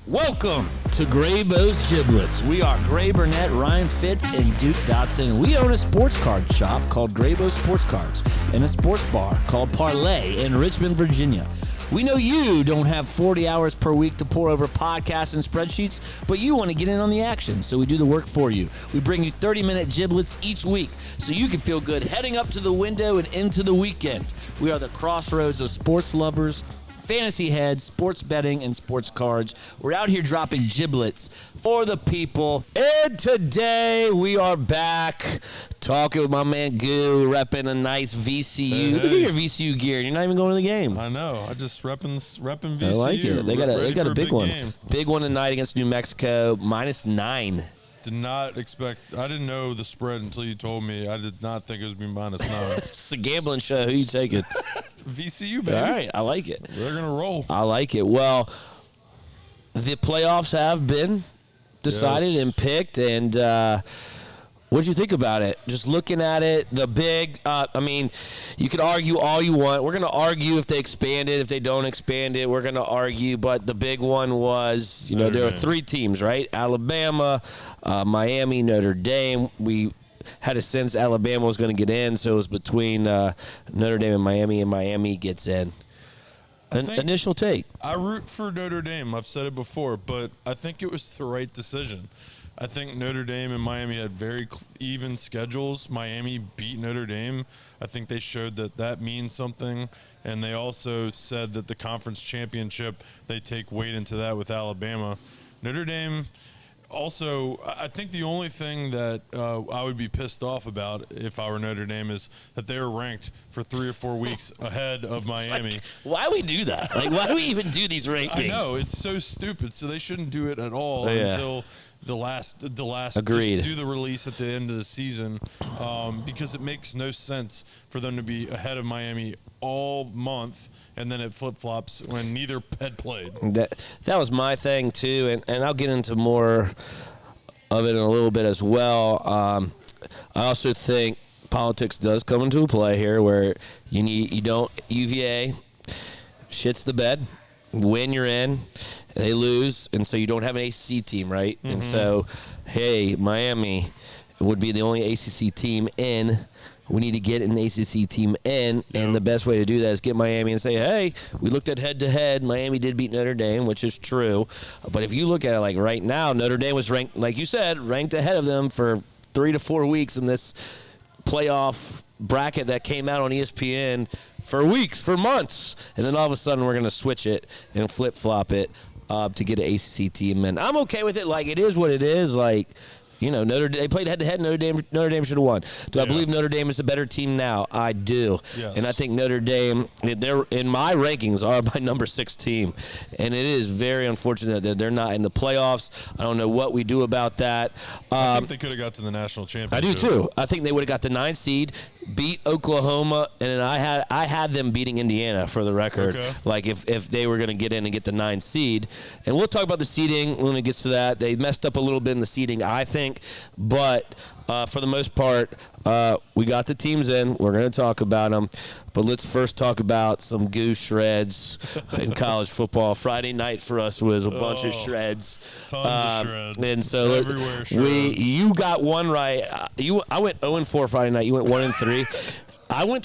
Welcome to Graybo's Giblets. We are Gray Burnett, Ryan Fitz, and Duke Dotson. We own a sports card shop called Graybo Sports Cards and a sports bar called Parlay in Richmond, Virginia. We know you don't have 40 hours per week to pour over podcasts and spreadsheets, but you want to get in on the action, so we do the work for you. We bring you 30-minute giblets each week so you can feel good heading up to the window and into the weekend. We are the crossroads of sports lovers, fantasy heads, sports betting, and sports cards. We're out here dropping giblets for the people. And today we are back talking with my man Goo, repping a nice VCU. Hey. Look at your VCU gear. You're not even going to the game. I know. I just repping VCU. I like it. They got a big one. Game. Big one tonight against New Mexico, -9. Did not expect. I didn't know the spread until you told me. I did not think it was being -9. It's a gambling show. Who you taking? VCU, baby. All right, I like it. They're gonna roll. I like it. Well, the playoffs have been decided and picked, and what'd you think about it? Just looking at it, the big, you could argue all you want. We're going to argue if they expand it, if they don't expand it. We're going to argue, but the big one was, there were 3 teams, right? Alabama, Miami, Notre Dame. We had a sense Alabama was going to get in, so it was between Notre Dame and Miami gets in. Initial take. I root for Notre Dame. I've said it before, but I think it was the right decision. I think Notre Dame and Miami had very even schedules. Miami beat Notre Dame. I think they showed that means something. And they also said that the conference championship, they take weight into that with Alabama. Notre Dame, also, I think the only thing that I would be pissed off about if I were Notre Dame is that they were ranked for 3 or 4 weeks ahead of Miami. Like, why we do that? Like, why do we even do these rankings? I know, it's so stupid. So they shouldn't do it at all until the last. Agreed. Just do the release at the end of the season because it makes no sense for them to be ahead of Miami all month and then it flip-flops when neither had played. That was my thing too, and I'll get into more of it in a little bit as well. I also think politics does come into a play here where UVA shits the bed, win you're in, they lose, and so you don't have an ACC team, right? Mm-hmm. And so, hey, Miami would be the only ACC team in. We need to get an ACC team in, and the best way to do that is get Miami and say, hey, we looked at head-to-head. Miami did beat Notre Dame, which is true. But if you look at it like right now, Notre Dame was ranked, like you said, ranked ahead of them for 3 to 4 weeks in this playoff bracket that came out on ESPN for weeks, for months. And then all of a sudden we're going to switch it and flip-flop it to get an ACC team. And I'm okay with it. Like, it is what it is. Like, they played head-to-head. Notre Dame should have won. Do I believe Notre Dame is a better team now? I do. Yes. And I think Notre Dame, they're in my rankings, are my number 6 team. And it is very unfortunate that they're not in the playoffs. I don't know what we do about that. I think they could have got to the national championship. I do too. I think they would have got the 9th seed, beat Oklahoma, and then I had them beating Indiana for the record. Okay. Like if they were going to get in and get the 9th seed. And we'll talk about the seeding when it gets to that. They messed up a little bit in the seeding, I think. But for the most part, we got the teams in. We're going to talk about them. But let's first talk about some goose shreds in college football. Friday night for us was a bunch of shreds. Tons of shreds. And so everywhere shreds. you got one right. I went 0-4 Friday night. You went 1-3. I went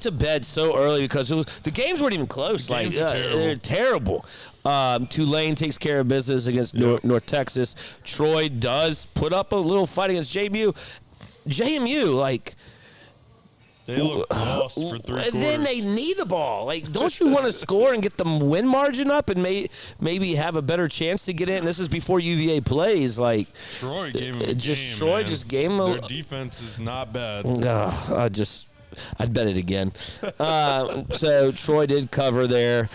to bed so early because the games weren't even close. They're terrible. Tulane takes care of business against North Texas. Troy does put up a little fight against JMU. They look lost for 3 quarters. Then they need the ball. Like, don't you want to score and get the win margin up and maybe have a better chance to get in? This is before UVA plays. Like, Troy gave them Troy just gave them Their defense is not bad. I'd bet it again. So Troy did cover there.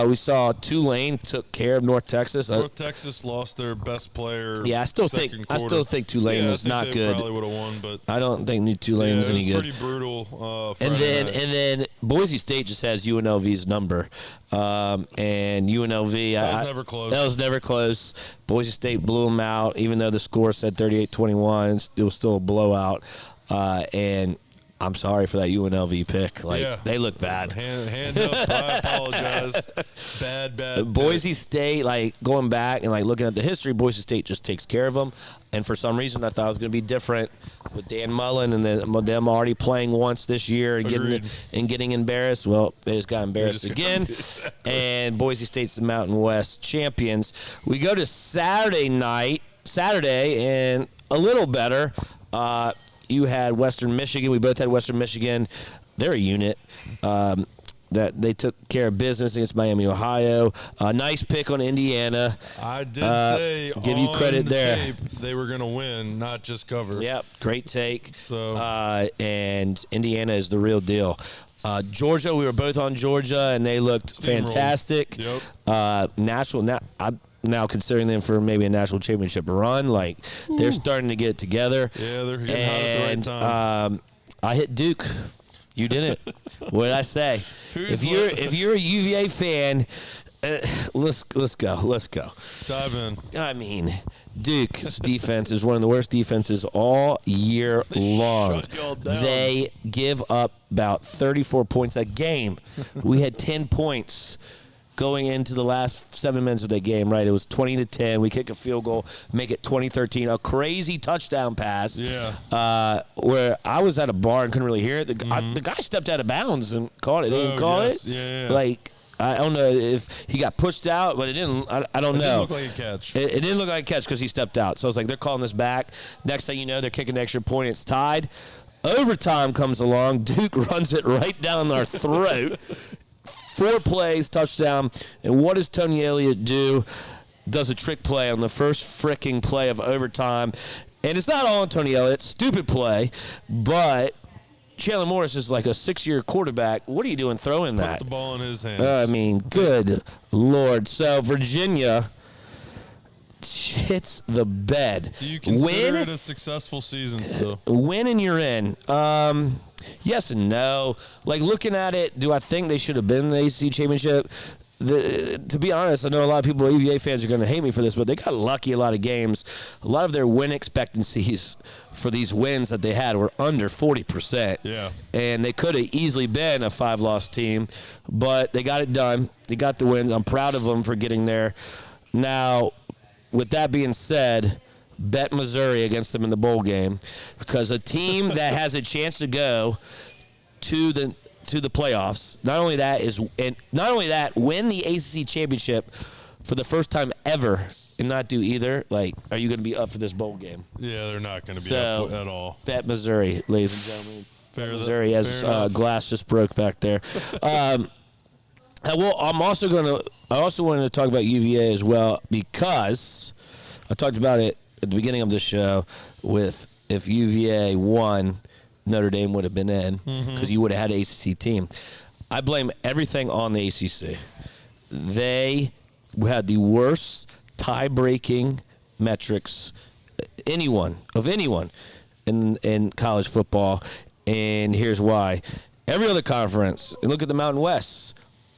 We saw Tulane took care of North Texas. North Texas lost their best player. Yeah, I still think Tulane is not good. Probably would have won, but I don't think Tulane's any good. Pretty brutal. And then Boise State just has UNLV's number, and UNLV that was never close. That was never close. Boise State blew them out, even though the score said 38-21. It was still a blowout, and I'm sorry for that UNLV pick. Like, Yeah. they look bad. Hand up. I apologize. Bad. Boise State, like, going back and, like, looking at the history, Boise State just takes care of them. And for some reason, I thought it was going to be different with Dan Mullen and them already playing once this year and getting embarrassed. Well, they just got embarrassed again. Exactly. And Boise State's the Mountain West champions. We go to Saturday, and a little better. You had Western Michigan. We both had Western Michigan. They're a unit. That they took care of business against Miami, Ohio. Nice pick on Indiana. I did say give you credit there. Tape, they were going to win, not just cover. Yep, great take. So and Indiana is the real deal. Georgia, we were both on Georgia, and they looked fantastic. Yep. I'm now considering them for maybe a national championship run. Like, they're starting to get together. Yeah, they're getting hot at the right time. I hit Duke. You didn't. What did I say? If you're a UVA fan, let's go. Dive in. I mean, Duke's defense is one of the worst defenses all year long. Shut y'all down. They give up about 34 points a game. We had 10 points going into the last 7 minutes of the game, right? It was 20-10. We kick a field goal, make it 20-13. A crazy touchdown pass. Yeah. Where I was at a bar and couldn't really hear it. The guy stepped out of bounds and called it. They didn't call it. Yeah. Like, I don't know if he got pushed out, but it didn't. I don't know. It didn't look like a catch. It didn't look like a catch because he stepped out. So it's like they're calling this back. Next thing you know, they're kicking an extra point. It's tied. Overtime comes along. Duke runs it right down our throat. 4 plays, touchdown. And what does Tony Elliott do? Does a trick play on the first freaking play of overtime. And it's not all on Tony Elliott. Stupid play. But Chandler Morris is like a 6-year quarterback. What are you doing throwing that? Put the ball in his hands. I mean, good Lord. So Virginia hits the bed. Do you consider it a successful season still? Win and you're in. Yes and no. Like, looking at it, do I think they should have been in the ACC championship? To be honest, I know a lot of people, UVA fans, are going to hate me for this, but they got lucky a lot of games. A lot of their win expectancies for these wins that they had were under 40%. Yeah. And they could have easily been a 5-loss team, but they got it done. They got the wins. I'm proud of them for getting there. Now, with that being said, bet Missouri against them in the bowl game, because a team that has a chance to go to the playoffs, not only that, win the ACC championship for the first time ever and not do either. Like, are you going to be up for this bowl game? Yeah, they're not going to be up at all. Bet Missouri, ladies and gentlemen. Missouri, as glass just broke back there. Well, I also wanted to talk about UVA as well, because I talked about it at the beginning of the show with if UVA won, Notre Dame would have been in because you would have had an ACC team. I blame everything on the ACC. They had the worst tie-breaking metrics of anyone in college football, and here's why. Every other conference, and look at the Mountain West.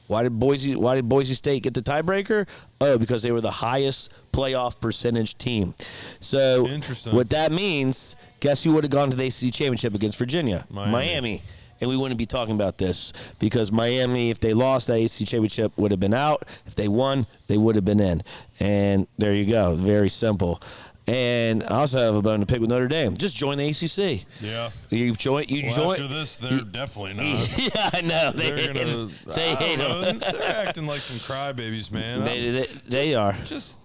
Why did Boise State get the tiebreaker? Oh, because they were the highest playoff percentage team. So what that means, guess who would have gone to the ACC championship against Virginia? Miami. And we wouldn't be talking about this because Miami, if they lost, that ACC championship would have been out. If they won, they would have been in. And there you go. Very simple. And I also have a bone to pick with Notre Dame. Just join the ACC. Yeah. You join. After this, they're definitely not. Yeah, I know. They hate them. They're acting like some crybabies, man. They are. Just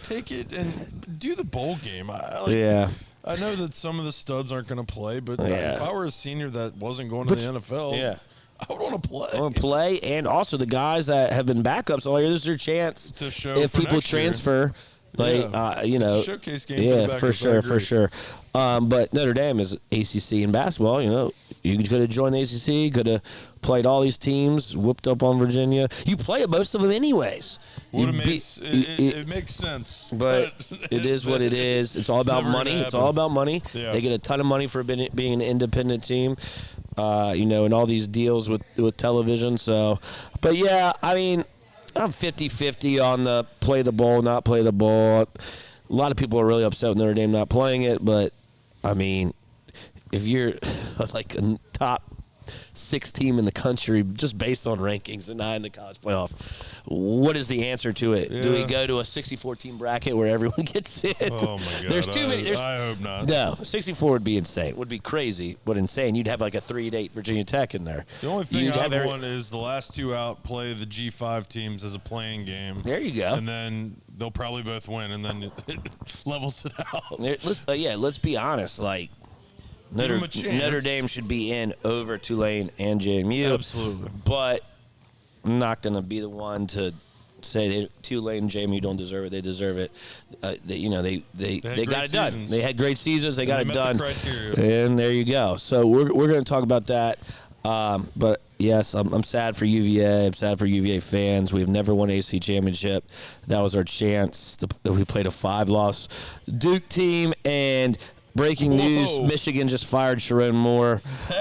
take it and do the bowl game. Yeah. I know that some of the studs aren't going to play, but if I were a senior that wasn't going to the NFL, I would want to play. I want to play, and also the guys that have been backups all year, this is their chance to show if people transfer. Showcase game. For sure. But Notre Dame is ACC in basketball. You could have joined the ACC, could have played all these teams, whooped up on Virginia. You play most of them anyways. It makes sense, but it is what it is. It's all about money. It's all about money. Yeah. They get a ton of money for being an independent team. And all these deals with television. So, but yeah, I mean, I'm 50-50 on the play the bowl, not play the bowl. A lot of people are really upset with Notre Dame not playing it, but, I mean, if you're like a top 6 team in the country, just based on rankings and not in the college playoff, what is the answer to it? Yeah. Do we go to a 64-team bracket where everyone gets in? Oh, my God. There's too many. I hope not. No, 64 would be insane. Would be crazy, but insane. You'd have like a 3-8 Virginia Tech in there. The only thing You'd I have want is the last 2 out play the G5 teams as a playing game. There you go. And then they'll probably both win, and then it levels it out. Let's be honest. Like, Notre Dame should be in over Tulane and JMU. Absolutely. But I'm not going to be the one to say Tulane and JMU don't deserve it. They deserve it. They got it done. They had great seasons. They got it done. The criteria. And there you go. So we're going to talk about that. But yes, I'm sad for UVA. I'm sad for UVA fans. We've never won an AC championship. That was our chance. We played a 5-loss Duke team, and breaking news, Michigan just fired Sharon Moore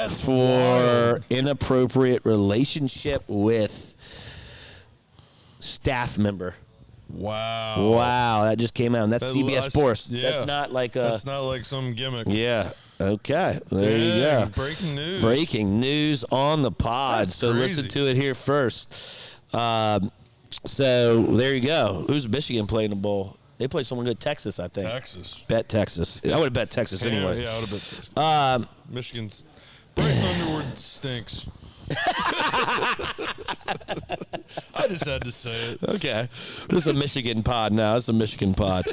for inappropriate relationship with staff member. Wow, that just came out. And that's CBS Sports. Yeah. That's not like some gimmick. Yeah. Okay. There you go. Breaking news on the pod. That's so crazy. Listen to it here first. So there you go. Who's Michigan playing the bowl? They play someone good. Texas, I think. Texas. Bet Texas. I would have bet Texas anyway. Yeah, I would have bet Texas. Michigan's. Bryce Underwood stinks. I just had to say it. Okay. This is a Michigan pod now. This is a Michigan pod.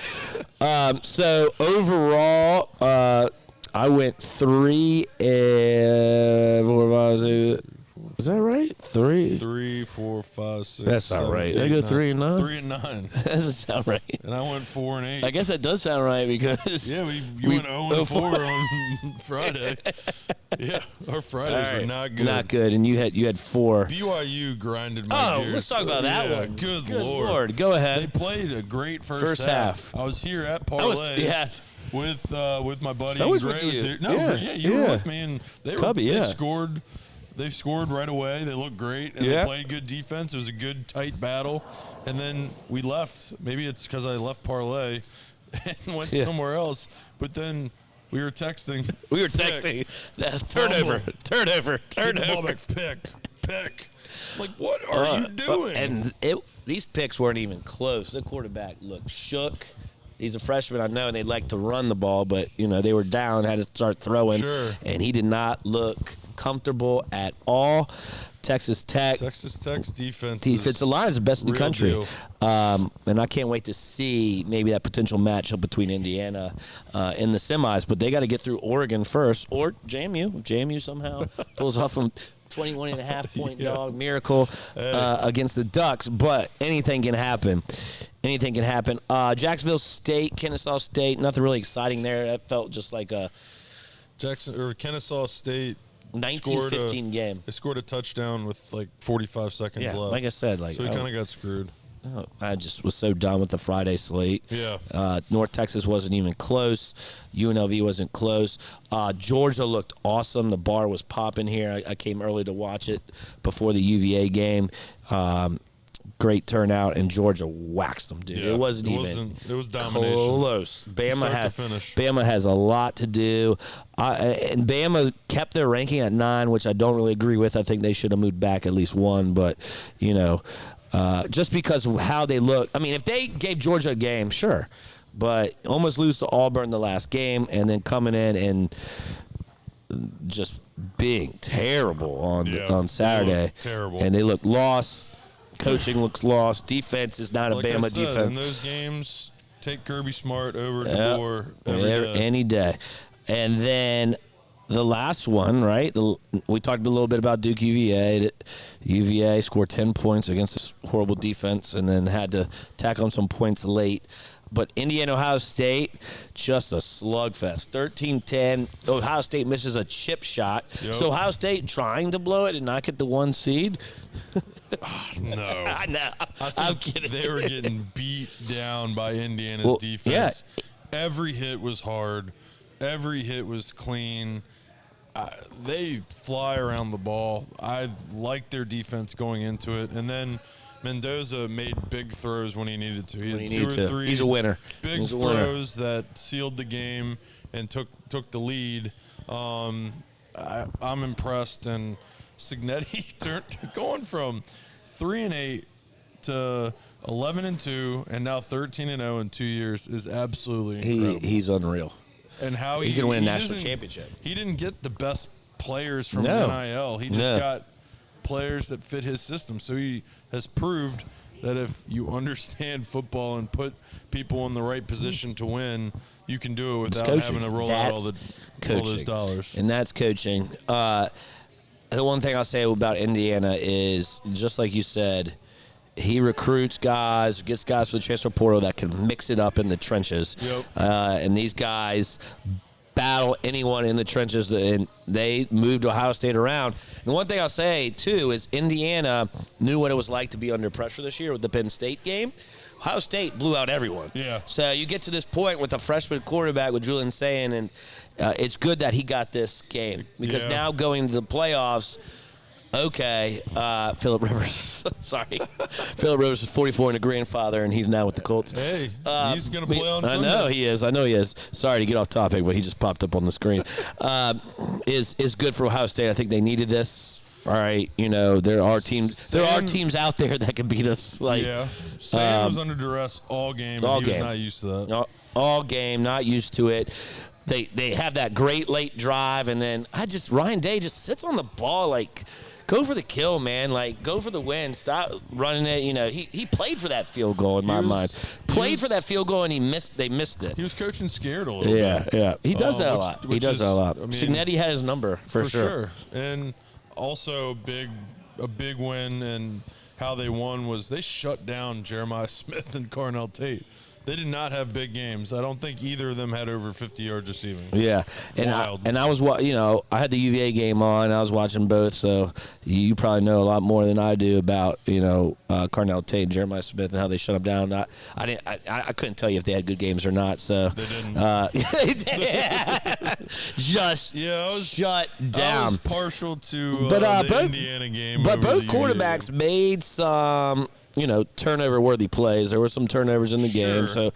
So overall, I went 3 and is that right? 3. 3, 4, 5, 6. That's not 7, right. 8, I go 9. 3 and 9. 3 and 9. That doesn't sound right. And I went 4 and 8. I guess that does sound right because you went 0 and 4 on Friday. Yeah, our Fridays were not good. Not good, and you had 4. BYU grinded my gears. Let's talk about that one. Good Lord. Go ahead. They played a great first half. I was here at Parlay. With my buddy. I was Gray with you. Was here. No, you were with me, and they scored. They scored right away. They looked great, and they played good defense. It was a good, tight battle. And then we left. Maybe it's because I left Parlay and went somewhere else. But then we were texting. Turnover. Get the ball back. Pick. Like, what are you doing? And these picks weren't even close. The quarterback looked shook. He's a freshman, I know, and they like to run the ball, but, they were down, had to start throwing. Sure. And he did not look comfortable at all. Texas Tech's defensive line is the best in the country. And I can't wait to see maybe that potential matchup between Indiana in the semis. But they got to get through Oregon first, or JMU. JMU somehow pulls off a 21.5-point dog miracle against the Ducks. But anything can happen. Jacksonville State, Kennesaw State, nothing really exciting there. That felt just like a Kennesaw State 19-15 game. They scored a touchdown with like 45 seconds left. Like I said, so we kind of got screwed. I just was so done with the Friday slate. Yeah. North Texas wasn't even close. UNLV wasn't close. Georgia looked awesome. The bar was popping here. I came early to watch it before the UVA game. Great turnout, and Georgia waxed them, dude. Yeah, It was domination. Close. Bama has a lot to do. And Bama kept their ranking at 9, which I don't really agree with. I think they should have moved back at least 1, but, just because of how they look. I mean, if they gave Georgia a game, sure. But almost lose to Auburn the last game, and then coming in and just being terrible on Saturday. Terrible. And they look lost. Coaching looks lost. Defense is not a Bama defense. In those games, take Kirby Smart over DeBoer any day. And then the last one, right? We talked a little bit about Duke UVA. UVA scored 10 points against this horrible defense and then had to tack on some points late. But Indiana, Ohio State, just a slugfest. 13-10. Ohio State misses a chip shot. Yep. So Ohio State trying to blow it and not get the 1 seed? No. I know. I'm kidding. They were getting beat down by Indiana's defense. Yeah. Every hit was hard. Every hit was clean. They fly around the ball. I liked their defense going into it. And then Mendoza made big throws when he needed to. He had When two or three He's a winner. big He's a winner. throws that sealed the game and took the lead. I'm impressed. And Cignetti going from 3-8 to 11-2 and now 13-0 in 2 years is absolutely incredible. He's unreal. And how He can win a national championship. He didn't get the best players from No. NIL. He just got players that fit his system. So he has proved that if you understand football and put people in the right position to win, you can do it without having to roll out all those dollars. And that's coaching. The one thing I'll say about Indiana is, just like you said, he recruits guys, gets guys for the transfer portal that can mix it up in the trenches. Yep. And these guys battle anyone in the trenches, and they moved Ohio State around. And one thing I'll say, too, is Indiana knew what it was like to be under pressure this year with the Penn State game. Ohio State blew out everyone. Yeah. So you get to this point with a freshman quarterback with Julian Sayin, and it's good that he got this game because now going to the playoffs, okay, Phillip Rivers. Sorry. Phillip Rivers is 44 and a grandfather, and he's now with the Colts. Hey, he's going to play on Sunday. I know he is. Sorry to get off topic, but he just popped up on the screen. Is good for Ohio State. I think they needed this. All right, there are teams out there that can beat us. Sam was under duress all game, and he was not used to that. All game, not used to it. They have that great late drive, and then Ryan Day just sits on the ball like, go for the kill, man. Like, go for the win. Stop running it. He played for that field goal in my mind. Played for that field goal, and they missed it. He was coaching scared a little bit. Yeah. He does that a lot. He does that a lot. I mean, Cignetti had his number for sure. And also a big win, and how they won was they shut down Jeremiah Smith and Carnell Tate. They did not have big games. I don't think either of them had over 50 yards receiving. Yeah, and I was, I had the UVA game on. I was watching both, so you probably know a lot more than I do about Carnell Tate and Jeremiah Smith and how they shut them down. I couldn't tell you if they had good games or not. So they didn't. Just shut down. I was partial to the Indiana game. But both quarterbacks made some turnover-worthy plays. There were some turnovers in the game. So,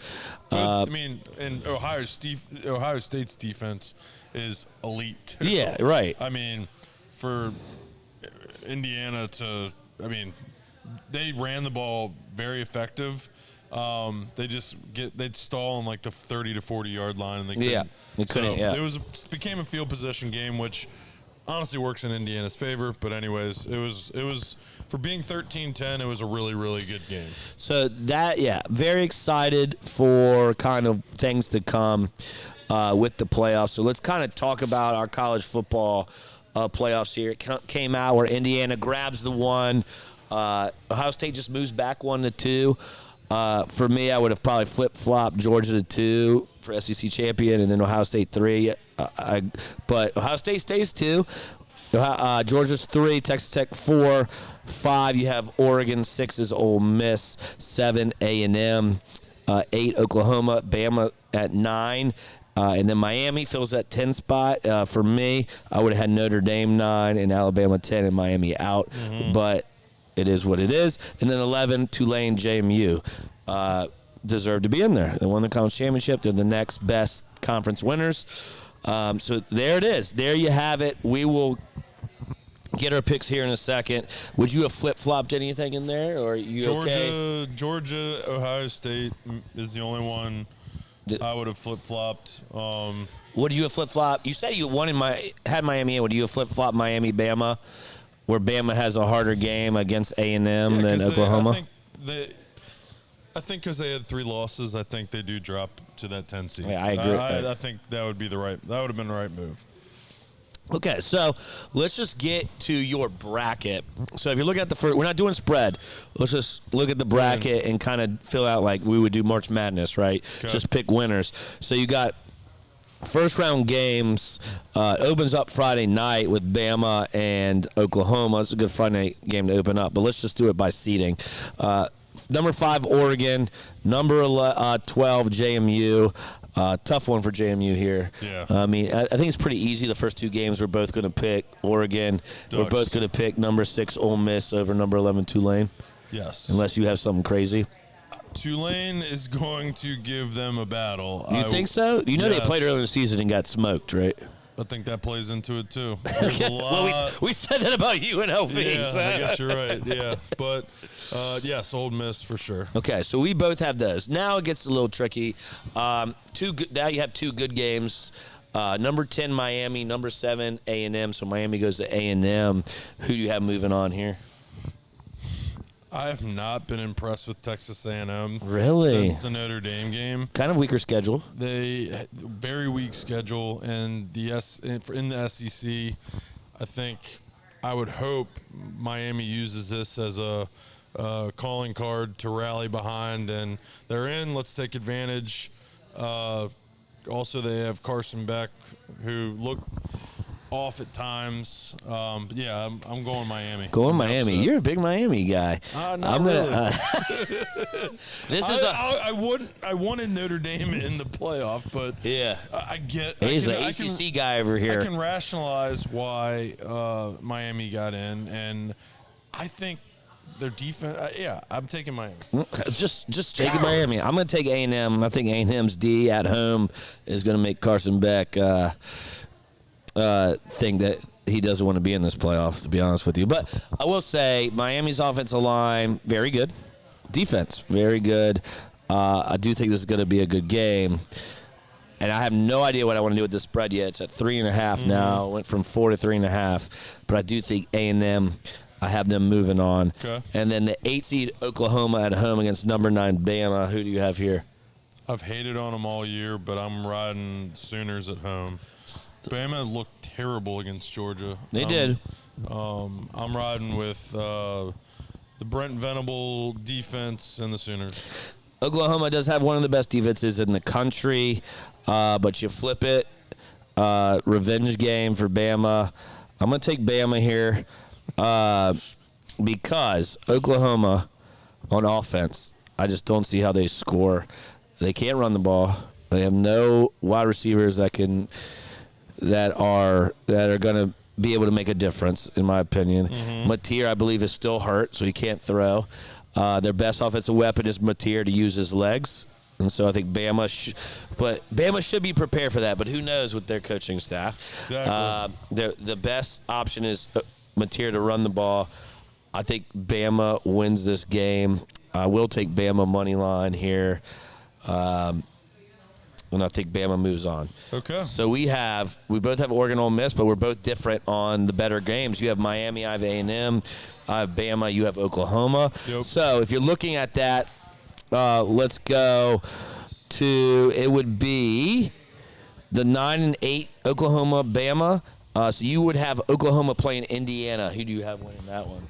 and Ohio State's defense is elite. Yeah, right. I mean, for Indiana they ran the ball very effective. They'd stall on like the 30 to 40 yard line, and they couldn't. It became a field possession game, which honestly works in Indiana's favor. But anyways, it was for being 13-10, it was a really, really good game. So very excited for kind of things to come with the playoffs. So let's kind of talk about our college football playoffs here. It came out where Indiana grabs the one. Ohio State just moves back 1-2. For me, I would have probably flip-flopped Georgia to 2 for SEC champion, and then Ohio State 3. But Ohio State stays 2. Georgia's 3, Texas Tech 4, 5. You have Oregon. 6 is Ole Miss. 7 A&M. 8 Oklahoma. Bama at 9. And then Miami fills that 10 spot. For me, I would have had Notre Dame 9 and Alabama 10 and Miami out. Mm-hmm. But it is what it is. And then 11, Tulane, JMU. Deserve to be in there. They won the conference championship. They're the next best conference winners. So there it is. There you have it. We will get our picks here in a second. Would you have flip-flopped anything in there, or are you okay? Georgia, Ohio State is the only one I would have flip-flopped. Would you have flip-flopped? You said you had Miami in. Would you have flip-flopped Miami, Bama, where Bama has a harder game against A&M than Oklahoma? I think because they had 3 losses, I think they do drop to that 10 seed. Yeah, I agree. I think that would have been the right move. Okay, so let's just get to your bracket. So if you look at the first, we're not doing spread. Let's just look at the bracket and kind of fill out like we would do March Madness, right? Okay. Just pick winners. So you got first round games. Opens up Friday night with Bama and Oklahoma. It's a good Friday night game to open up, but let's just do it by seeding. Number 5, Oregon. Number 12, JMU. Tough one for JMU here. Yeah. I mean, I think it's pretty easy. The first 2 games, we're both going to pick Oregon. Ducks. We're both going to pick number 6, Ole Miss, over number 11, Tulane. Yes. unless you have something crazy. Tulane is going to give them a battle. You think so? You know they played Yes. earlier in the season and got smoked, right? I think that plays into it too. There's a lot. Well, we said that about UNLV. Yeah, so. I guess you're right. Yeah, but yes, Ole Miss for sure. Okay, so we both have those. Now it gets a little tricky. Now you have two good games. Number 10 Miami, number 7 A&M. So Miami goes to A&M. Who do you have moving on here? I have not been impressed with Texas A&M. Really? Since the Notre Dame game. Kind of weaker schedule. They very weak schedule, and in the SEC, I think I would hope Miami uses this as a calling card to rally behind, and they're in. Let's take advantage. Also, they have Carson Beck, who looked off at times. But yeah, I'm going Miami. Going Miami. You're a big Miami guy. Not really. This is I wanted Notre Dame in the playoff, but yeah. He's an ACC guy over here. I can rationalize why Miami got in, and I think their defense. I'm taking Miami. Just taking Miami. I'm going to take A&M. I think A&M's D at home is going to make Carson Beck think that he doesn't want to be in this playoff, to be honest with you. But I will say Miami's offensive line, very good. Defense, very good. I do think this is going to be a good game. And I have no idea what I want to do with this spread yet. It's at 3.5 now. It went from 4 to 3.5. But I do think A&M, I have them moving on. Okay. And then the 8 seed Oklahoma at home against number 9 Bama. Who do you have here? I've hated on them all year, but I'm riding Sooners at home. Bama looked terrible against Georgia. They did. I'm riding with the Brent Venable defense and the Sooners. Oklahoma does have one of the best defenses in the country, but you flip it. Revenge game for Bama. I'm going to take Bama here because Oklahoma on offense, I just don't see how they score. They can't run the ball. They have no wide receivers that are going to be able to make a difference, in my opinion. Mateer, I believe, is still hurt, so he can't throw. Their best offensive weapon is Mateer to use his legs, and so I think Bama should be prepared for that. But who knows with their coaching staff? Exactly. The best option is Mateer to run the ball. I think Bama wins this game. I will take Bama money line here. And I think Bama moves on. Okay. So we both have Oregon Ole Miss, but we're both different on the better games. You have Miami, I have A&M, I have Bama, you have Oklahoma. Yep. So if you're looking at that, let's go to, it would be the 9 and 8 Oklahoma, Bama. So you would have Oklahoma playing Indiana. Who do you have winning that one?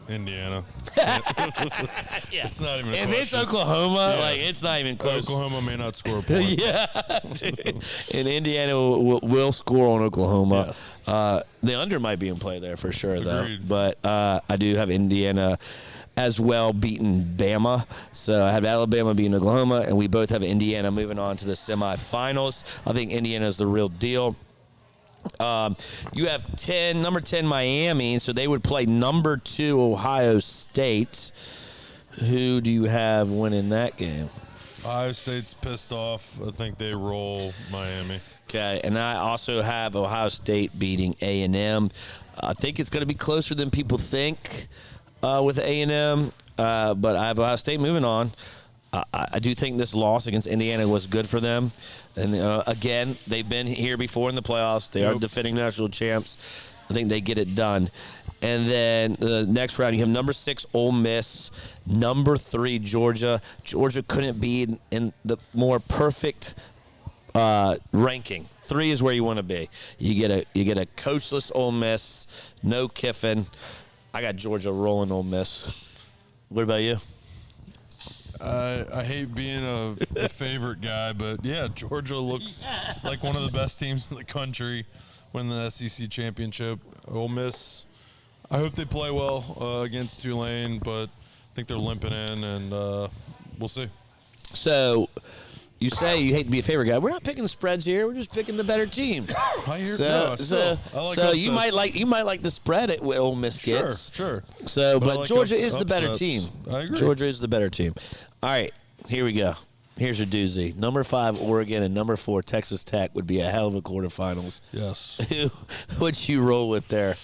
Indiana. Yeah. It's not even a If question. it's Oklahoma, Yeah. it's not even close. Oklahoma may not score a point. Yeah. And Indiana will score on Oklahoma. Yes. The under might be in play there for sure, Agreed. though. But I do have Indiana as well beating Bama. So I have Alabama beating Oklahoma, and we both have Indiana moving on to the semifinals. I think Indiana is the real deal. You have number 10 Miami, so they would play number 2 Ohio State. Who do you have winning that game? Ohio State's pissed off. I think they roll Miami. Okay, and I also have Ohio State beating A&M. I think it's going to be closer than people think with A&M, but I have Ohio State moving on. I do think this loss against Indiana was good for them. And, again, they've been here before in the playoffs. They are defending national champs. I think they get it done. And then the next round, you have number 6, Ole Miss, number 3, Georgia. Georgia couldn't be in the more perfect ranking. 3 is where you want to be. You get a coachless Ole Miss, no Kiffin. I got Georgia rolling Ole Miss. What about you? I hate being a favorite guy, but yeah, Georgia looks like one of the best teams in the country. Win the SEC championship. Ole Miss, I hope they play well against Tulane, but I think they're limping in, and we'll see. So you say you hate to be a favorite guy. We're not picking the spreads here. We're just picking the better team. I hear So you might like the spread at Ole Miss gets. Sure. So, but like Georgia is the better upsets. team. I agree. Georgia is the better team. All right, here we go. Here's your doozy. Number 5 Oregon and number 4 Texas Tech would be a hell of a quarterfinals. Yes. Who would you roll with there?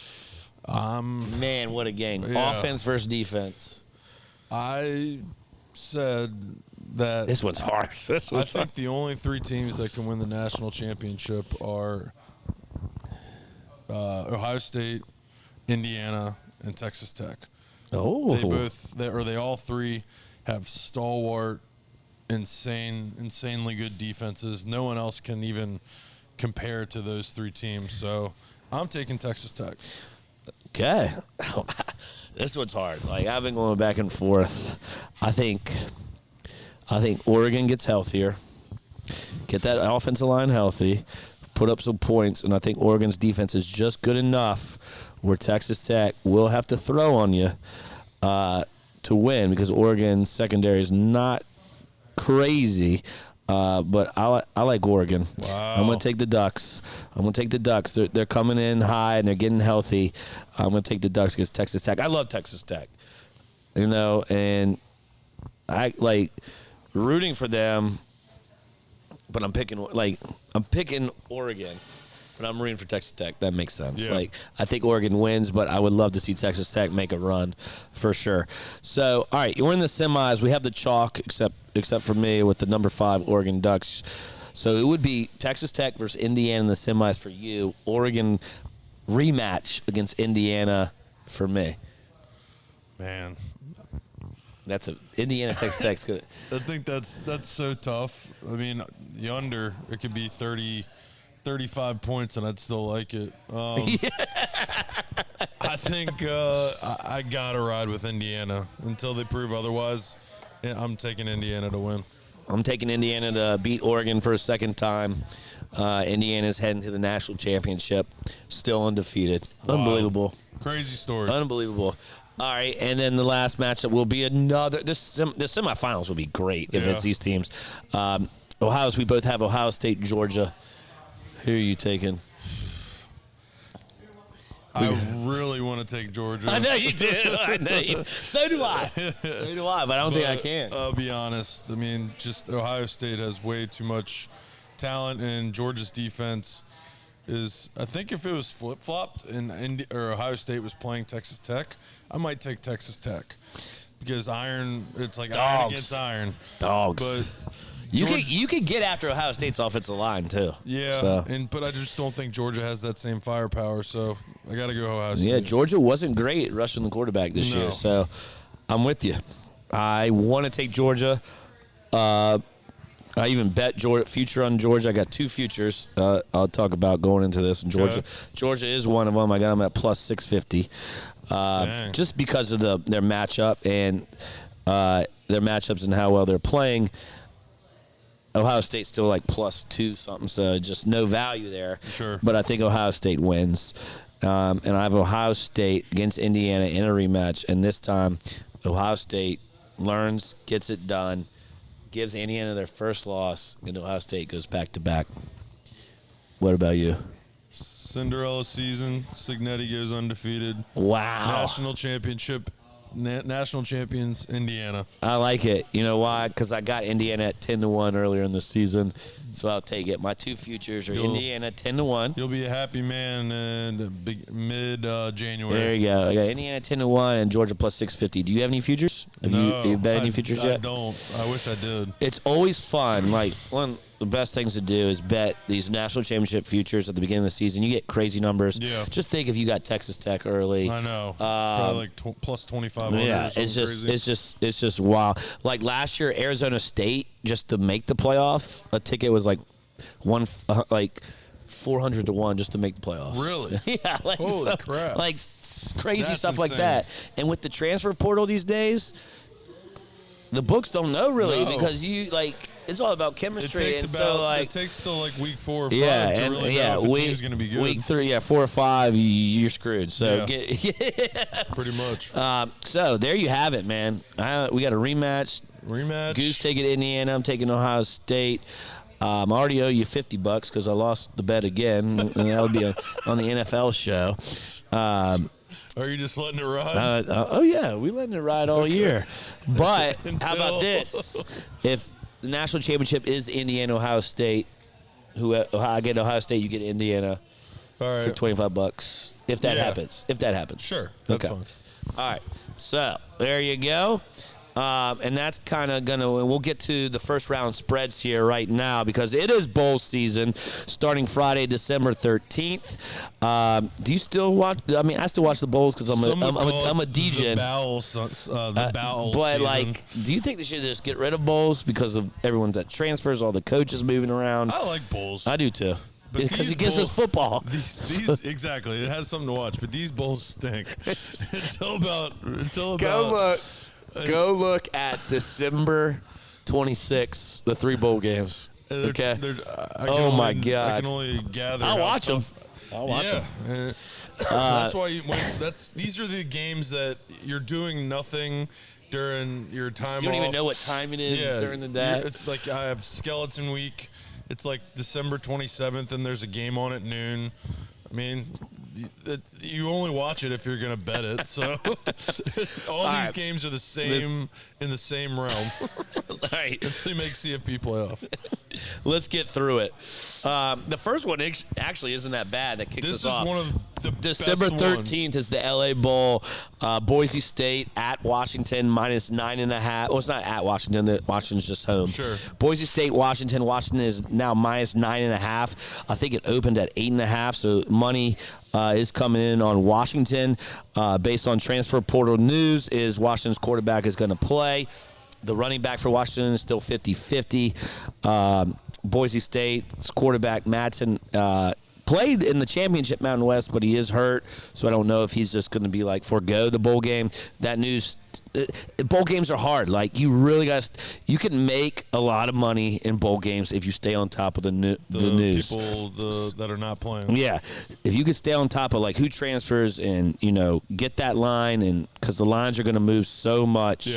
Man, what a game! Yeah. Offense versus defense. I said that This one's harsh. I think the only 3 teams that can win the national championship are Ohio State, Indiana, and Texas Tech. Oh, They all 3 have stalwart, insanely good defenses. No one else can even compare to those 3 teams. So I'm taking Texas Tech. okay. This one's hard. Like, I've been going back and forth. I think Oregon gets healthier, get that offensive line healthy, put up some points, and I think Oregon's defense is just good enough where Texas Tech will have to throw on you to win, because Oregon's secondary is not crazy. But I like Oregon. Wow. I'm going to take the Ducks. They're coming in high and they're getting healthy. I'm going to take the Ducks against Texas Tech. I love Texas Tech. And I like rooting for them, but I'm picking Oregon. But I'm rooting for Texas Tech. That makes sense. Yeah. Like, I think Oregon wins, but I would love to see Texas Tech make a run for sure. So, all right, we're in the semis. We have the chalk, except for me, with the number 5 Oregon Ducks. So it would be Texas Tech versus Indiana in the semis for you. Oregon rematch against Indiana for me. Man, That's Indiana Texas Tech's good. I think that's so tough. I mean, the under, it could be 35 points, and I'd still like it. I think I got to ride with Indiana until they prove otherwise. I'm taking Indiana to win. I'm taking Indiana to beat Oregon for a second time. Indiana's heading to the national championship, still undefeated. Wow. Unbelievable. Crazy story. Unbelievable. All right, and then the last matchup will be another. The semifinals will be great if it's these teams. We both have Ohio State, Georgia. Who are you taking? I really want to take Georgia. I know you do. So do I. But I don't think I can. I'll be honest. I mean, just Ohio State has way too much talent, and Georgia's defense is. I think if it was flip-flopped and Ohio State was playing Texas Tech, I might take Texas Tech because iron. It's like iron against iron. Dogs. But you could get after Ohio State's offensive line too. yeah, So. but I just don't think Georgia has that same firepower. So I got to go Ohio State. Yeah, Georgia wasn't great rushing the quarterback this year, so I'm with you. I want to take Georgia. I even bet future on Georgia. I got 2 futures I'll talk about going into this. And Georgia, Okay. Georgia is one of them. I got them at plus 650, just because of their matchup and their matchups and how well they're playing. Ohio State's still like plus 2 something, so just no value there. Sure. But I think Ohio State wins. And I have Ohio State against Indiana in a rematch. And this time, Ohio State learns, gets it done, gives Indiana their first loss, and Ohio State goes back-to-back. What about you? Cinderella season. Signetti goes undefeated. Wow. National champions, Indiana. I like it. You know why? Because I got Indiana at 10-1 earlier in the season, so I'll take it. My 2 futures are Indiana 10-1. You'll be a happy man in mid-January. There you go. I got Indiana 10-1 and Georgia plus 650. Do you have any futures? Have you bet any futures yet? I don't. I wish I did. It's always fun. Like, one of the best things to do is bet these national championship futures at the beginning of the season. You get crazy numbers. Yeah. Just think if you got Texas Tech early. I know. Probably like plus 2,500. Yeah, it's just wild. Like last year, Arizona State, just to make the playoff, a ticket was like 400 to 1 just to make the playoffs. Really? Yeah. Like, Holy crap. Like crazy That's stuff like insane. that. And with the transfer portal these days, the books don't know really because it's all about chemistry. It takes till like week 4 or 5 to really know if a team's going to be good. Week 3, 4 or 5, you're screwed. So pretty much. so there you have it, man. We got a rematch. Rematch. Goose taking Indiana. I'm taking Ohio State. I already owe you $50 because I lost the bet again, and that would be on the NFL show. Are you just letting it ride? Oh, yeah. We letting it ride all year. But how about Until- this? If the national championship is Indiana, Ohio State, I get Ohio State, you get Indiana All right. for $25. If that Yeah. happens. If that happens. Sure. That's Okay. fine. All right. So there you go. And that's kind of going to, we'll get to the first round spreads here right now because it is bowl season starting Friday, December 13th. Do you still watch? I mean, I still watch the bowls because I'm a DJ. The bowel But, season. like, do you think they should just get rid of bowls because of everyone's at transfers, all the coaches moving around? I like bowls. I do too. But Because these it gives us bowls- football. These exactly. It has something to watch, but these bowls stink. until about Go look at December 26th, the 3 bowl games. Okay. Oh, my God. I can only gather. I'll how watch them. tough- I'll watch them. Yeah. That's why these are the games that you're doing nothing during your time You don't off. even know what time it is during the day. It's like I have skeleton week. It's like December 27th, and there's a game on at noon. I mean, you only watch it if you're going to bet it. So all these right. games are the same in the same realm All right. until you make CFB playoff. Let's get through it. The first one actually isn't that bad. That kicks This us is off. one of the December best 13th ones. is the LA Bowl. Boise State at Washington -9.5. Well, it's not at Washington. Washington's just home. Sure. Boise State, Washington. Washington is now -9.5. I think it opened at 8.5. So money is coming in on Washington. Based on transfer portal news, is Washington's quarterback is going to play. The running back for Washington is still 50-50. Boise State's quarterback, Madsen, played in the championship Mountain West, but he is hurt, so I don't know if he's just going to be like forego the bowl game. That news, bowl games are hard. Like you really you can make a lot of money in bowl games if you stay on top of the news. People that are not playing. Yeah, if you could stay on top of like who transfers and get that line, and because the lines are going to move so much.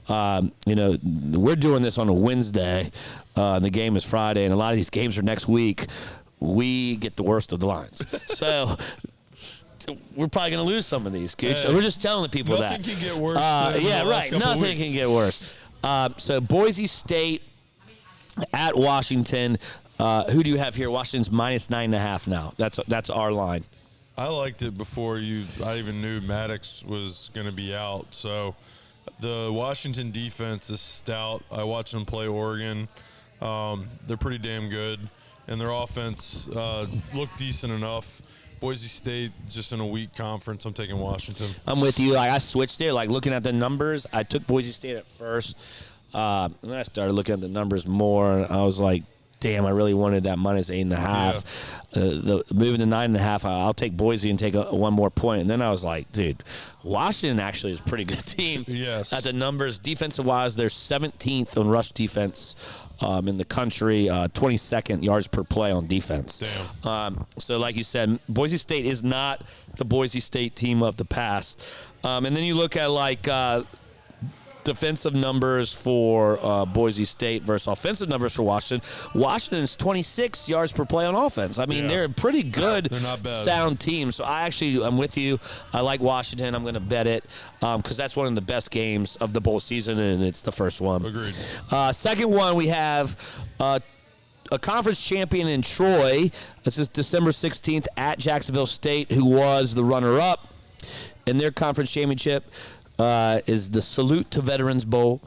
Yeah. We're doing this on a Wednesday. The game is Friday, and a lot of these games are next week. We get the worst of the lines. So we're probably going to lose some of these, Gooch. So we're just telling the people Nothing that. can get worse. than Yeah, the last right. couple Nothing weeks. can get worse. So Boise State at Washington. Who do you have here? Washington's -9.5 now. That's our line. I liked it before I even knew Maddox was going to be out. So the Washington defense is stout. I watched them play Oregon. They're pretty damn good. And their offense looked decent enough. Boise State, just in a weak conference. I'm taking Washington. I'm with you. Like I switched there. Like looking at the numbers, I took Boise State at first. And then I started looking at the numbers more. And I was like, damn, I really wanted that -8.5. Moving to 9.5, I'll take Boise and take one more point. And then I was like, dude, Washington actually is a pretty good team. Yes. At the numbers, defensive-wise, they're 17th on rush defense in the country, 22nd yards per play on defense. Damn. So like you said, Boise State is not the Boise State team of the past. And then you look at like defensive numbers for Boise State versus offensive numbers for Washington. Washington's 26 yards per play on offense. I mean, Yeah. they're a pretty good, They're not bad. sound team. So I'm with you. I like Washington. I'm going to bet it because that's one of the best games of the bowl season, and it's the first one. Agreed. Second one, we have a conference champion in Troy. This is December 16th at Jacksonville State, who was the runner-up in their conference championship. Is the Salute to Veterans Bowl.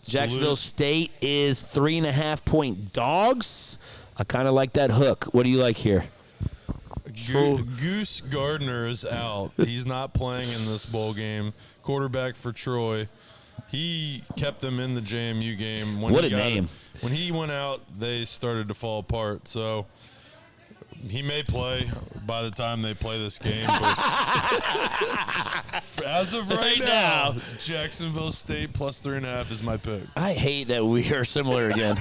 Jacksonville State is 3.5-point dogs. I kind of like that hook. What do you like here? Goose Gardner is out. He's not playing in this bowl game. Quarterback for Troy. He kept them in the JMU game. What a name. When he went out, they started to fall apart. So he may play by the time they play this game. But as of right now, Jacksonville State plus 3.5 is my pick. I hate that we are similar again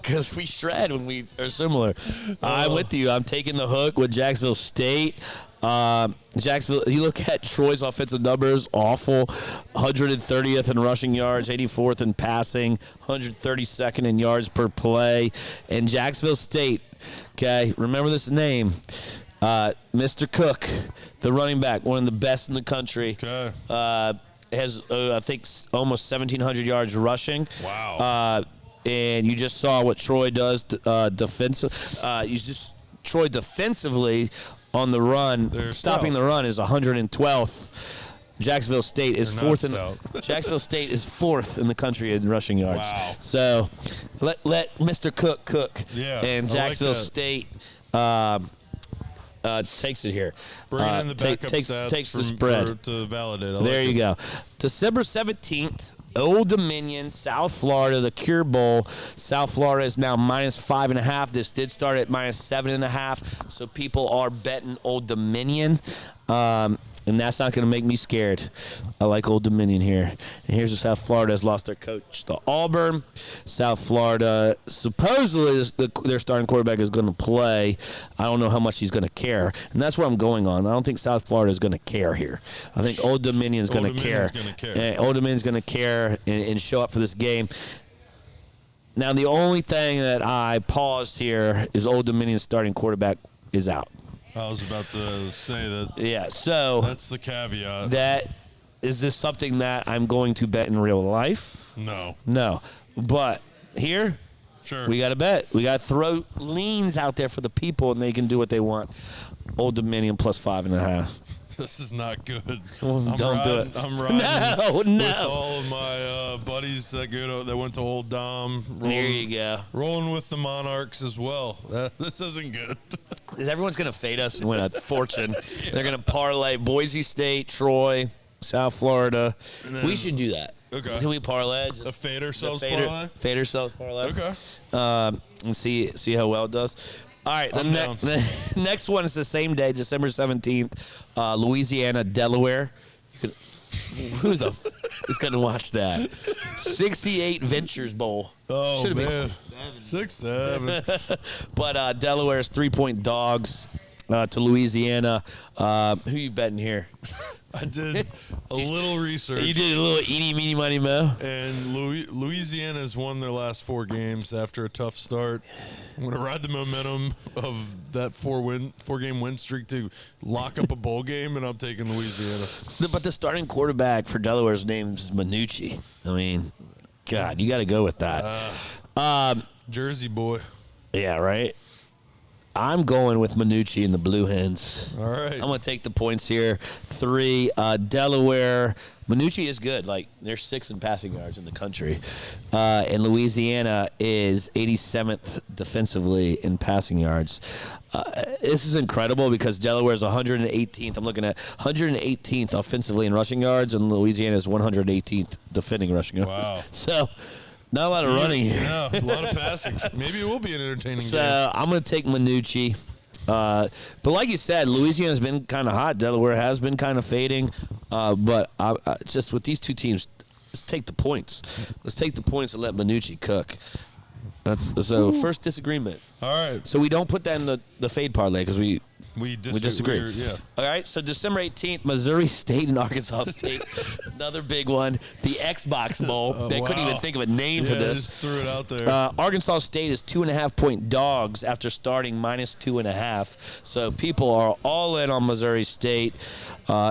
because we shred when we are similar. I'm with you. I'm taking the hook with Jacksonville State. Jacksonville, you look at Troy's offensive numbers, awful. 130th in rushing yards, 84th in passing, 132nd in yards per play. And Jacksonville State, okay, remember this name, Mr. Cook, the running back, one of the best in the country. Okay. Has, I think, almost 1,700 yards rushing. Wow. And you just saw what Troy does defensive. Troy defensively on the run, stopping the run is 112th. Jacksonville State is fourth Jacksonville State is fourth in the country in rushing yards. Wow. So let Mr. Cook cook. Yeah, and Jacksonville State takes it here. Bring in the backup stats takes the spread to validate. There you go. December 17th. Old Dominion, South Florida, the Cure Bowl. South Florida is now -5.5. This did start at -7.5, so people are betting Old Dominion, and that's not going to make me scared. I like Old Dominion here. And here's where South Florida has lost their coach to Auburn. South Florida, supposedly their starting quarterback is going to play. I don't know how much he's going to care, and that's where I'm going on. I don't think South Florida is going to care here. I think Old Dominion is going to care. Old Dominion is going to care and show up for this game. Now, the only thing that I paused here is Old Dominion's starting quarterback is out. I was about to say that. Yeah, so that's the caveat. Is this something that I'm going to bet in real life? No. But here, sure, we got to bet. We got to throw leans out there for the people, and they can do what they want. Old Dominion +5.5. This is not good. Well, don't do it. I'm riding no. with all of my buddies that went to Old Dom. There you go. Rolling with the Monarchs as well. This isn't good. Everyone's going to fade us and win a fortune. Yeah. They're going to parlay Boise State, Troy, South Florida. We should do that. Okay. Can we parlay? A fade ourselves parlay? Fade ourselves parlay. Okay. And see how well it does. All right, the next one is the same day, December 17th, Louisiana, Delaware. Who's is going to watch that? 68 Ventures Bowl. Oh, should've man. 6-7. But Delaware's 3-point dogs to Louisiana. Who you betting here? I did a little research. You did a little eeny, meeny, miny, mo. And Louisiana has won their last 4 games after a tough start. I'm going to ride the momentum of that 4-game win streak to lock up a bowl game, and I'm taking Louisiana. But the starting quarterback for Delaware's name is Minucci. I mean, God, you got to go with that. Jersey boy. Yeah, right? I'm going with Minucci and the Blue Hens. All right. I'm going to take the points here. 3, Delaware. Minucci is good. Like, they're 6th in passing yards in the country. And Louisiana is 87th defensively in passing yards. This is incredible because Delaware is 118th. I'm looking at 118th offensively in rushing yards, and Louisiana is 118th defending rushing yards. Wow. So, not a lot of running here. Yeah, a lot of passing. Maybe it will be an entertaining game. So, I'm going to take Minucci. But like you said, Louisiana's been kind of hot. Delaware has been kind of fading. But just with these two teams, let's take the points. Let's take the points and let Minucci cook. First disagreement. All right. So we don't put that in the fade parlay because we disagree. Yeah. All right. So December 18th, Missouri State and Arkansas State. Another big one. The Xbox Bowl. They couldn't even think of a name for this. Just threw it out there. Arkansas State is 2.5-point dogs after starting -2.5. So people are all in on Missouri State,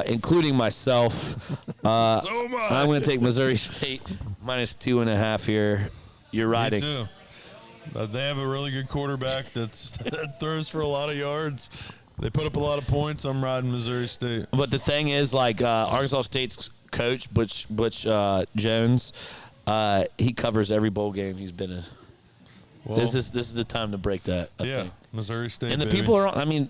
including myself. So much. I'm going to take Missouri State -2.5 here. You're riding. Me too. They have a really good quarterback that throws for a lot of yards. They put up a lot of points. I'm riding Missouri State. But the thing is, like Arkansas State's coach, Butch Jones, he covers every bowl game he's been in. Well, this is the time to break that. I think. Missouri State. And the people are on. I mean,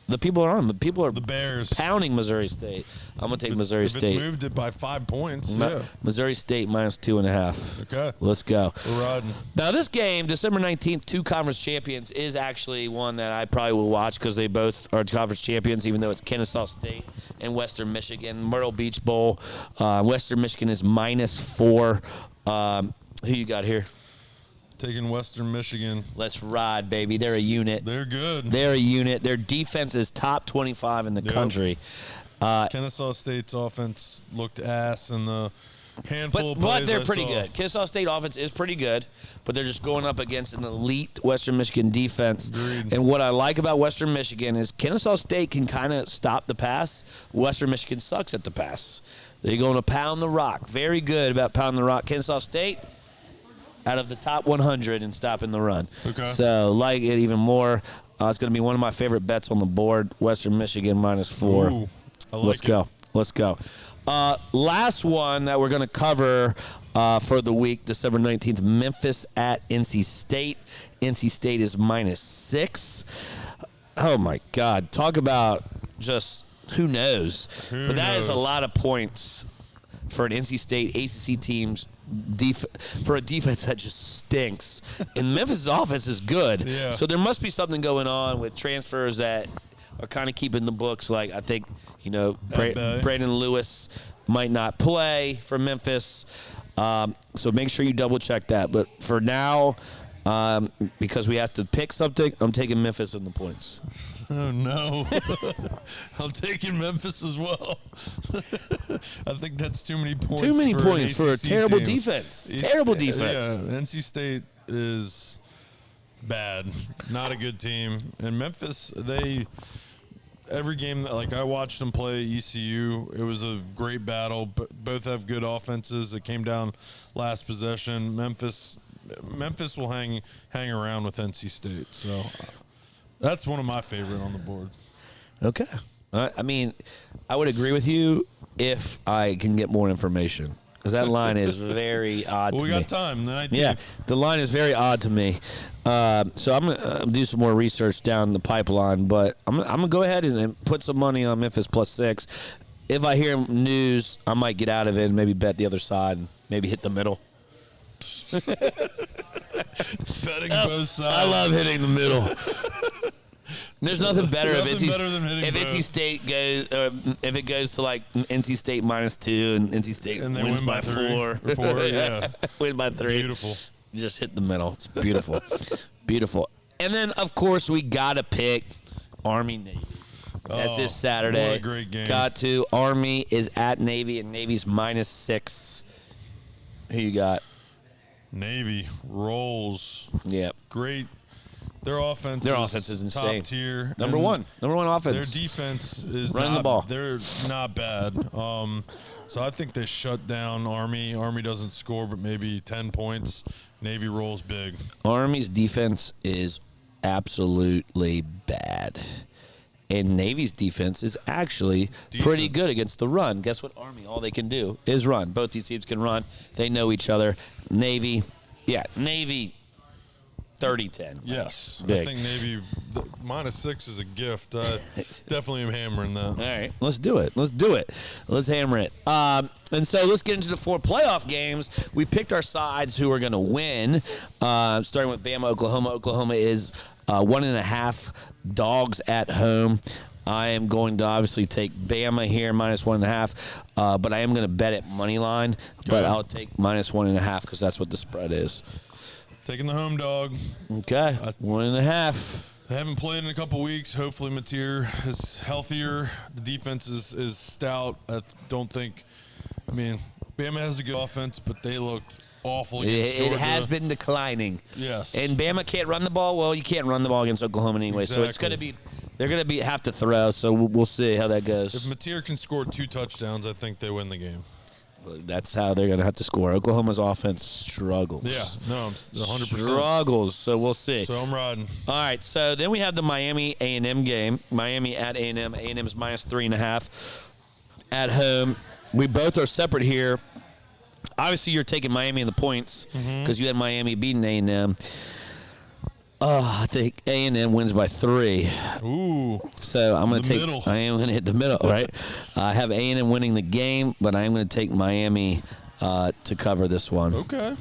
the people are on. The people are the Bears pounding Missouri State. I'm gonna take Missouri State. It's moved it by 5 points. Missouri State -2.5. Okay, let's go. We're riding. Now this game, December 19th, 2 conference champions, is actually one that I probably will watch because they both are conference champions. Even though it's Kennesaw State and Western Michigan, Myrtle Beach Bowl. Western Michigan is -4. Who you got here? Taking Western Michigan. Let's ride, baby. They're a unit. They're good. They're a unit. Their defense is top 25 in the country. Kennesaw State's offense looked ass in the handful of plays But they're I pretty saw. good. Kennesaw State offense is pretty good, but they're just going up against an elite Western Michigan defense. Agreed. And what I like about Western Michigan is Kennesaw State can kind of stop the pass. Western Michigan sucks at the pass. They're going to pound the rock. Very good about pounding the rock. Kennesaw State, out of the top 100 in stopping the run. Okay. So like it even more. It's going to be one of my favorite bets on the board. Western Michigan -4. Ooh, I like Let's go. Let's go. Last one that we're going to cover for the week, December 19th, Memphis at NC State. NC State is -6. Oh, my God. Talk about just who knows. But that is a lot of points for an NC State ACC team's for a defense that just stinks. And Memphis' offense is good. Yeah. So there must be something going on with transfers that are kind of keeping the books. Like, I think, Brandon Lewis might not play for Memphis. So make sure you double check that. But for now, because we have to pick something, I'm taking Memphis in the points. Oh, no. I'm taking Memphis as well. I think that's too many points. Too many for points an for a ACC terrible team. defense. Terrible defense. Yeah, NC State is bad. Not a good team. And Memphis, every game that I watched them play ECU, it was a great battle. Both have good offenses. It came down last possession. Memphis will hang around with NC State. So that's one of my favorite on the board. Okay. I mean, I would agree with you if I can get more information. Because that line is very odd to me. We got time. The 19th. Yeah, the line is very odd to me. So I'm going to do some more research down the pipeline. But I'm going to go ahead and put some money on Memphis +6. If I hear news, I might get out of it and maybe bet the other side and maybe hit the middle. Betting both sides. I love hitting the middle. There's nothing better if NC State goes, if it goes to NC State -2 and NC State and they wins win by 4. 4. Yeah. Win by 3. Beautiful. Just hit the middle. It's beautiful. Beautiful. And then, of course, we got to pick Army-Navy. That's this Saturday. What a great game. Got to. Army is at Navy, and Navy's -6. Who you got? Navy rolls. Yep. Great. Their offense is insane. Top tier. Number one offense. Their defense is running the ball. They're not bad. So I think they shut down Army. Army doesn't score, but maybe 10 points. Navy rolls big. Army's defense is absolutely bad. And Navy's defense is actually pretty good against the run. Guess what, Army, all they can do is run. Both these teams can run. They know each other. Navy 30-10. Yes. Big. I think Navy -6 is a gift. Definitely am hammering that. All right, let's do it. Let's hammer it. And so let's get into the 4 playoff games. We picked our sides who are going to win, starting with Bama, Oklahoma. Oklahoma is 1.5 dogs at home. I am going to obviously take Bama here, -1.5, but I am going to bet at money line, but I'll take -1.5 because that's what the spread is. Taking the home dog. Okay, 1.5. They haven't played in a couple weeks. Hopefully Mateer is healthier. The defense is stout. I don't think – Bama has a good offense, but they looked awful against Georgia. It has been declining. Yes. And Bama can't run the ball. Well, you can't run the ball against Oklahoma anyway. Exactly. So it's going to be – they're going to have to throw, so we'll see how that goes. If Mateer can score 2 touchdowns, I think they win the game. That's how they're going to have to score. Oklahoma's offense struggles. Yeah, no, 100%. Struggles, so we'll see. So I'm riding. All right, so then we have the Miami A&M game. Miami at A&M. A&M's -3.5 at home. We both are separate here. Obviously, you're taking Miami in the points because you had Miami beating A&M. I think A&M wins by 3. Ooh. So I'm going to take. Middle. I am going to hit the middle, right? I have A&M winning the game, but I am going to take Miami to cover this one. Okay.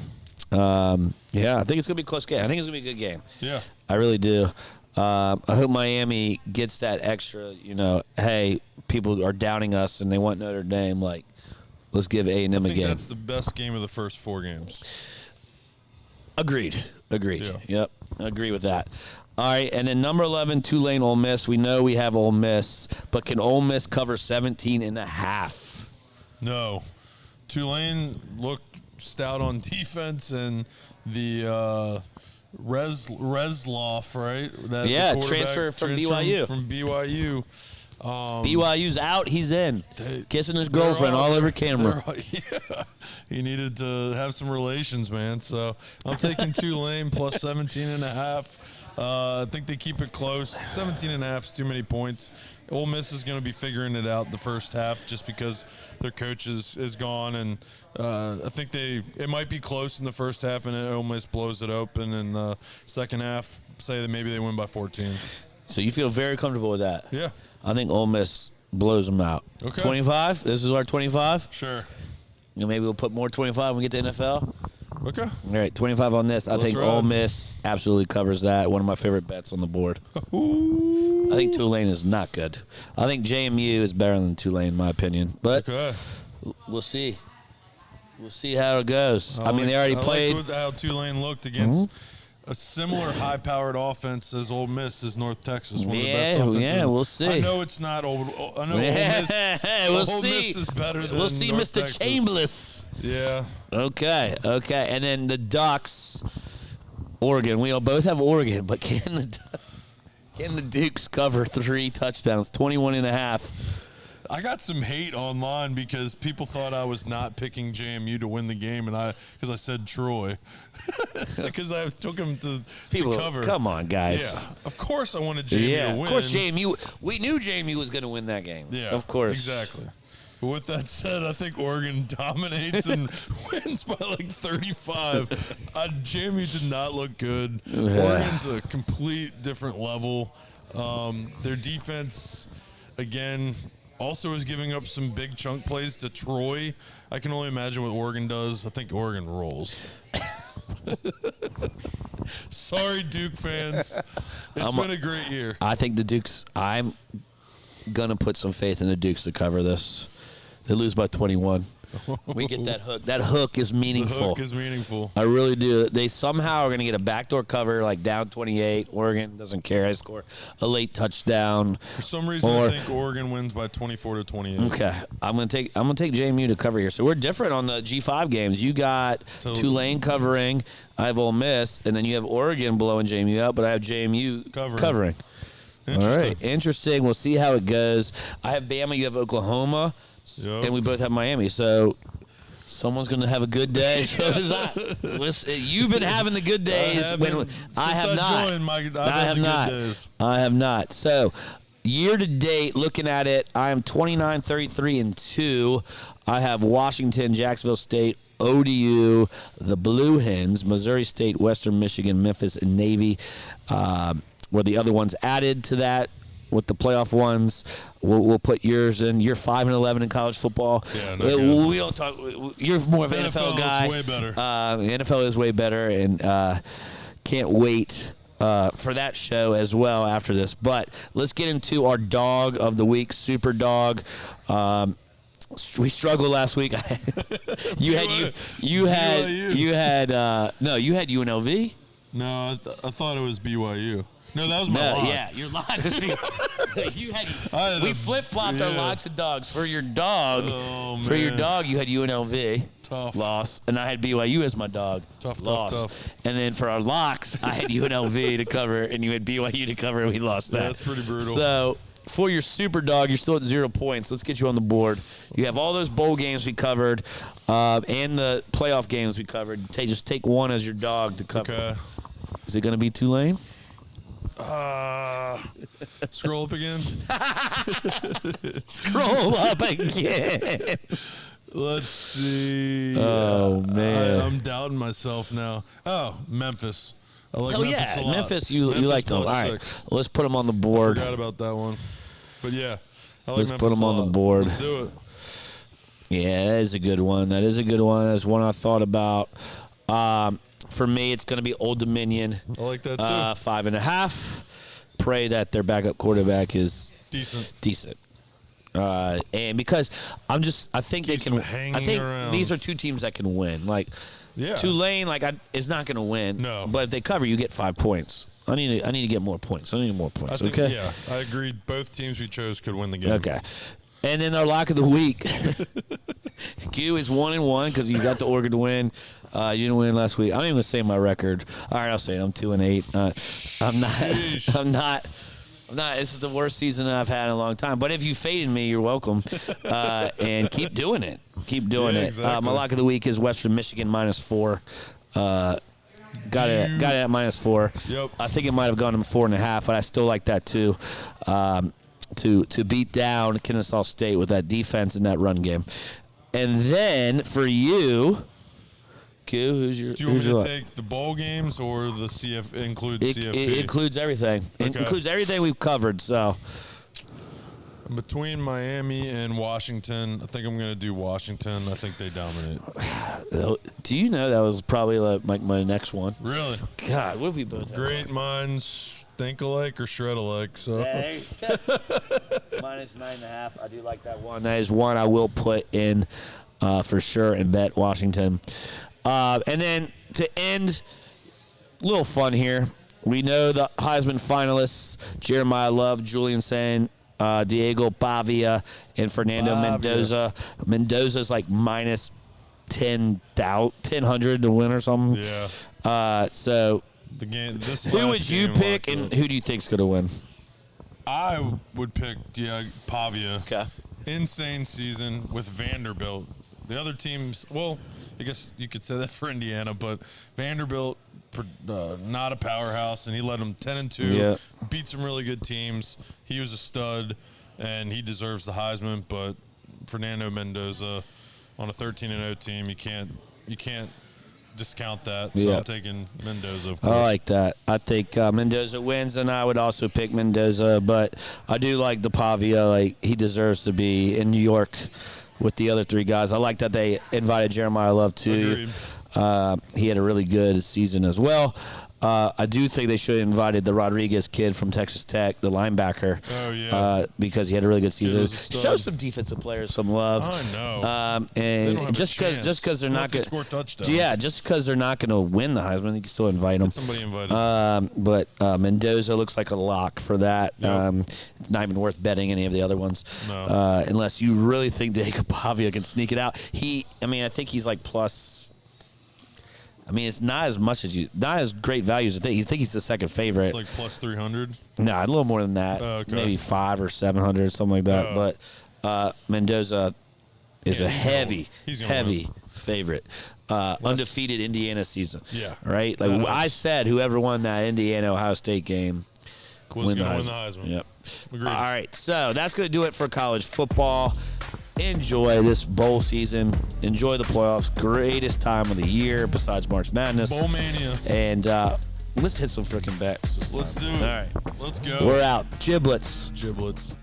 Yeah, I think it's going to be a close game. I think it's going to be a good game. Yeah. I really do. I hope Miami gets that extra. Hey, people are doubting us and they want Notre Dame. Let's give A&M a game. That's the best game of the first 4 games. Agreed. Yeah. Yep. Agree with that. All right, and then number 11, Tulane, Ole Miss. We know we have Ole Miss, but can Ole Miss cover 17.5? No. Tulane looked stout on defense, and the Resloff, right? That Yeah, the quarterback transfer from BYU. From BYU. BYU's out, he's in. Kissing his girlfriend all over camera. Yeah, he needed to have some relations, man. So I'm taking Tulane plus 17.5. I think they keep it close. 17.5 is too many points. Ole Miss is going to be figuring it out the first half just because their coach is gone, and I think it might be close in the first half, and then Ole Miss blows it open in the second half. Say that maybe they win by 14. So you feel very comfortable with that? Yeah. I think Ole Miss blows them out. Okay. 25? This is our 25? Sure. Maybe we'll put more 25 when we get to NFL. Okay. All right, 25 on this. I think ride. Ole Miss absolutely covers that. One of my favorite bets on the board. I think Tulane is not good. I think JMU is better than Tulane, in my opinion. But we'll see. We'll see how it goes. I mean, they already played. Liked how Tulane looked against a similar high-powered offense as Ole Miss is North Texas. One of the best offenses. Yeah, we'll see. I know it's not old. I know Ole Miss. We'll Ole see. Miss is better than We'll see, North Mr. Texas. Chambliss. Yeah. Okay. And then the Ducks, Oregon. We all both have Oregon, but can the Dukes cover 3 touchdowns, 21.5? I got some hate online because people thought I was not picking JMU to win the game, and because I said Troy, because I took him to cover. Come on, guys. Yeah, of course I wanted JMU to win. Of course JMU. We knew JMU was going to win that game. Yeah, of course. Exactly. But with that said, I think Oregon dominates and wins by like 35. JMU did not look good. Oregon's a complete different level. Their defense, again, also is giving up some big chunk plays to Troy. I can only imagine what Oregon does. I think Oregon rolls. Sorry, Duke fans. It's been a great year. I think the Dukes, I'm going to put some faith in the Dukes to cover this. They lose by 21. We get that hook. That hook is meaningful. The hook is meaningful. I really do. They somehow are going to get a backdoor cover, like down 28. Oregon doesn't care. I score a late touchdown. For some reason, I think Oregon wins by 24-28. Okay, I'm gonna take JMU to cover here. So we're different on the G5 games. You got Tulane covering. I have Ole Miss, and then you have Oregon blowing JMU out, but I have JMU covering. All right, interesting. We'll see how it goes. I have Bama. You have Oklahoma. Yep. And we both have Miami, so someone's going to have a good day. So is I. You've been having the good days. I have not. So year to date, looking at it, I am 29, 33, and 2. I have Washington, Jacksonville State, ODU, the Blue Hens, Missouri State, Western Michigan, Memphis, and Navy. Were the other ones added to that? With the playoff ones, we'll put yours in. You're 5-11 in college football. Yeah, we don't talk. You're more of an NFL guy. Is way better. The NFL is way better, and can't wait for that show as well after this. But let's get into our dog of the week, Super Dog. We struggled last week. you had UNLV. No, I thought it was BYU. No, that was my lock. Yeah, your lock was we flip-flopped our locks of dogs. For your dog, your dog, you had UNLV. Tough. Loss. And I had BYU as my dog. Tough. And then for our locks, I had UNLV to cover, and you had BYU to cover, and we lost that. Yeah, that's pretty brutal. So for your Super Dog, you're still at 0 points. Let's get you on the board. You have all those bowl games we covered and the playoff games we covered. Just take one as your dog to cover. Okay. Is it going to be Tulane? Scroll up again. Scroll up again. Let's see. Oh, man. I'm doubting myself now. Oh, Memphis. I like Memphis a lot. Memphis, you like them. All right, 6. let's put them on the board. I forgot about that one. But, yeah, I like Let's Memphis put them on the board. Let's do it. Yeah, that is a good one. That's one I thought about. For me, it's going to be Old Dominion. I like that, too. 5.5. Pray that their backup quarterback is decent. And because I think they can. Around. These are two teams that can win. Like Yeah. Tulane, is not going to win. No. But if they cover, you get 5 points. I need to get more points. I need more points. I think, okay. Yeah, I agree. Both teams we chose could win the game. Okay. And then our lock of the week. Q is 1-1 because you got the Oregon to win. You didn't win last week. I'm not even gonna say my record. All right, I'll say it. I'm 2-8. I'm not. Sheesh. I'm not. This is the worst season I've had in a long time. But if you faded me, you're welcome. And keep doing it. Keep doing it. Exactly. My lock of the week is Western Michigan -4. Got it at -4. Yep. I think it might have gone to 4.5, but I still like that too. To beat down Kennesaw State with that defense and that run game. And then for you, Q, who's your? Do you want who's me your to take the bowl games or the includes CFB? It includes everything. It Okay. includes everything we've covered. So Between Miami and Washington, I think I'm going to do Washington. I think they dominate. do you know that was probably like my next one? Really? God, what if we both had Great minds think alike or shred alike. So -9.5. I do like that one. That is one I will put in for sure and bet Washington. And then to end, a little fun here. We know the Heisman finalists: Jeremiah Love, Julian Sain, Diego Pavia, and Fernando Mendoza. Mendoza's like minus 1,000 to win or something. yeah, So the game. who would you pick, and who do you think's going to win? I would pick Pavia. Okay. Insane season with Vanderbilt. The other teams, well, I guess you could say that for Indiana, but Vanderbilt, not a powerhouse, and he led them 10-2. Yeah. Beat some really good teams. He was a stud, and he deserves the Heisman. But Fernando Mendoza on a 13-0 team, you can't discount that. So Yeah. I'm taking Mendoza, of course. I like that. I think Mendoza wins, and I would also pick Mendoza. But I do like the Pavia. Like, he deserves to be in New York with the other 3 guys. I like that they invited Jeremiah Love too. He had a really good season as well. I do think they should have invited the Rodriguez kid from Texas Tech, the linebacker. Oh, yeah. Because he had a really good season. was a stud. Show some defensive players some love. I know. They don't have And a just chance because they're not unless they going score touchdowns. yeah, just because they're not going to win the Heisman, you can still invite them. Somebody invited. But Mendoza looks like a lock for that. Yep. It's not even worth betting any of the other ones, No. unless you really think Diego Pavia can sneak it out. I think he's like plus. I mean, it's not as much as not as great value as you think. You think he's the second favorite. It's like plus 300. No, a little more than that. Oh, okay. Maybe 500 or 700, something like that. Oh. But Mendoza is Yeah, a he's gonna heavy favorite. Undefeated Indiana season. Yeah. Right? Like I said, whoever won that Indiana-Ohio State game Was going to win the Heisman. Yep. Agreed. All right, so that's going to do it for college football. Enjoy this bowl season. Enjoy the playoffs. Greatest time of the year besides March Madness. Bowl mania. And let's hit some freaking bets. Let's do it. All right. Let's go. We're out. Giblets. Giblets.